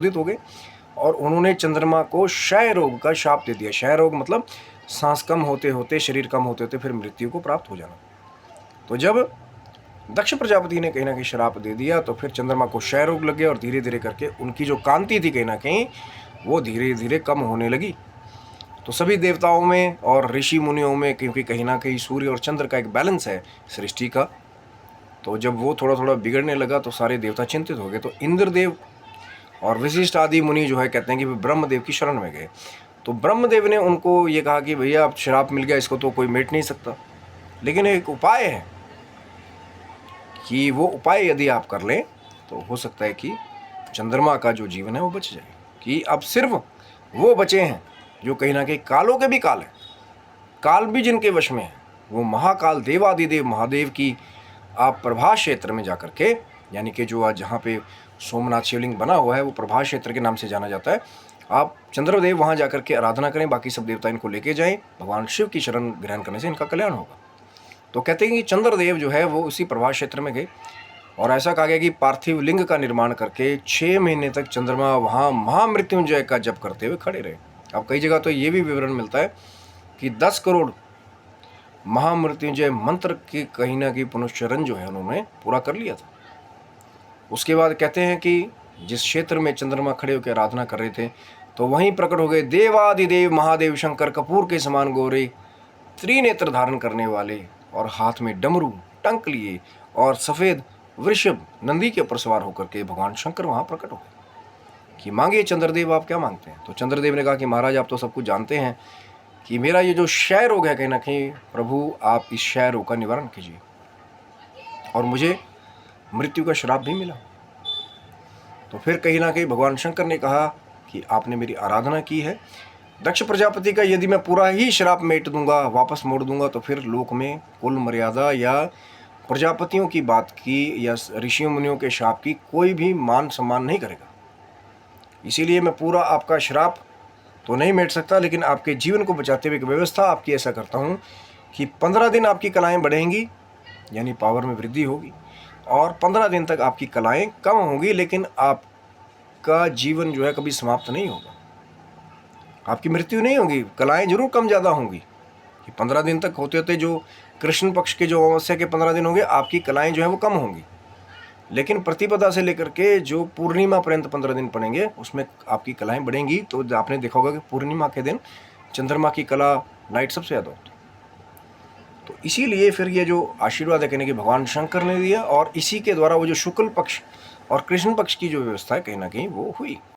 क्रोधित हो गए और उन्होंने चंद्रमा को क्षय रोग का शाप दे दिया। क्षय रोग मतलब सांस कम होते होते, शरीर कम होते होते फिर मृत्यु को प्राप्त हो जाना। तो जब दक्ष प्रजापति ने कहीं ना कहीं श्राप दे दिया तो फिर चंद्रमा को क्षय रोग लग गया और धीरे धीरे करके उनकी जो कांति थी कहीं ना कहीं वो धीरे धीरे कम होने लगी। तो सभी देवताओं में और ऋषि मुनियों में, क्योंकि कहीं ना कहीं सूर्य और चंद्र का एक बैलेंस है सृष्टि का, तो जब वो थोड़ा थोड़ा बिगड़ने लगा तो सारे देवता चिंतित हो गए। तो इंद्रदेव और विशिष्ट आदि मुनि जो है कहते हैं कि ब्रह्मदेव की शरण में गए। तो ब्रह्मदेव ने उनको ये कहा कि भैया अब श्राप मिल गया, इसको तो कोई मिट नहीं सकता, लेकिन एक उपाय है कि वो उपाय यदि आप कर लें तो हो सकता है कि चंद्रमा का जो जीवन है वो बच जाए। कि अब सिर्फ वो बचे हैं जो कहीं ना कहीं कालों के भी काल है, काल भी जिनके वश में है, वो महाकाल देवादिदेव महादेव की आप प्रभास क्षेत्र में जाकर के, यानी कि जो आज जहाँ पे सोमनाथ शिवलिंग बना हुआ है वो प्रभास क्षेत्र के नाम से जाना जाता है, आप चंद्रदेव वहाँ जाकर के आराधना करें, बाकी सब देवता इनको लेके जाएं, भगवान शिव की शरण ग्रहण करने से इनका कल्याण होगा। तो कहते हैं कि चंद्रदेव जो है वो उसी प्रभास क्षेत्र में गए और ऐसा कहा गया कि पार्थिव लिंग का निर्माण करके 6 महीने तक चंद्रमा वहाँ महामृत्युंजय का जप करते हुए खड़े रहे। अब कई जगह तो ये भी विवरण मिलता है कि 10 करोड़ महामृत्युंजय मंत्र के कहीं ना कहीं पुनश्चरण जो है उन्होंने पूरा कर लिया था। उसके बाद कहते हैं कि जिस क्षेत्र में चंद्रमा खड़े होकर आराधना कर रहे थे तो वहीं प्रकट हो गए देवादिदेव महादेव शंकर, कपूर के समान गोरे, त्रिनेत्र धारण करने वाले और हाथ में डमरू टंक लिए और सफेद वृषभ नंदी के ऊपर सवार होकर के भगवान शंकर वहां प्रकट हो गए कि मांगिए चंद्रदेव, आप क्या मांगते हैं। तो चंद्रदेव ने कहा कि महाराज आप तो सब कुछ जानते हैं कि मेरा ये जो क्षय रोग है कहीं ना कहीं, प्रभु आप इस क्षय रोग का निवारण कीजिए, और मुझे मृत्यु का श्राप भी मिला। तो फिर कहीं ना कहीं भगवान शंकर ने कहा कि आपने मेरी आराधना की है, दक्ष प्रजापति का यदि मैं पूरा ही श्राप मेट दूंगा, वापस मोड़ दूंगा, तो फिर लोक में कुल मर्यादा या प्रजापतियों की बात की या ऋषियों मुनियों के श्राप की कोई भी मान सम्मान नहीं करेगा। इसीलिए मैं पूरा आपका श्राप तो नहीं मेट सकता, लेकिन आपके जीवन को बचाते हुए एक व्यवस्था आपकी ऐसा करता हूँ कि 15 दिन आपकी कलाएं बढ़ेंगी, यानी पावर में वृद्धि होगी, और 15 दिन तक आपकी कलाएं कम होंगी, लेकिन आपका जीवन जो है कभी समाप्त नहीं होगा, आपकी मृत्यु नहीं होगी, कलाएं जरूर कम ज़्यादा होंगी। कि 15 दिन तक होते होते जो कृष्ण पक्ष के जो अमावस्या के 15 दिन होंगे आपकी कलाएं जो है वो कम होंगी, लेकिन प्रतिपदा से लेकर के जो पूर्णिमा पर्यंत 15 दिन पड़ेंगे उसमें आपकी कलाएं बढ़ेंगी। तो आपने देखा होगा कि पूर्णिमा के दिन चंद्रमा की कला लाइट सबसे ज़्यादा होती है। तो इसीलिए फिर ये जो आशीर्वाद है कहने कि भगवान शंकर ने दिया, और इसी के द्वारा वो जो शुक्ल पक्ष और कृष्ण पक्ष की जो व्यवस्था है कहीं ना कहीं वो हुई।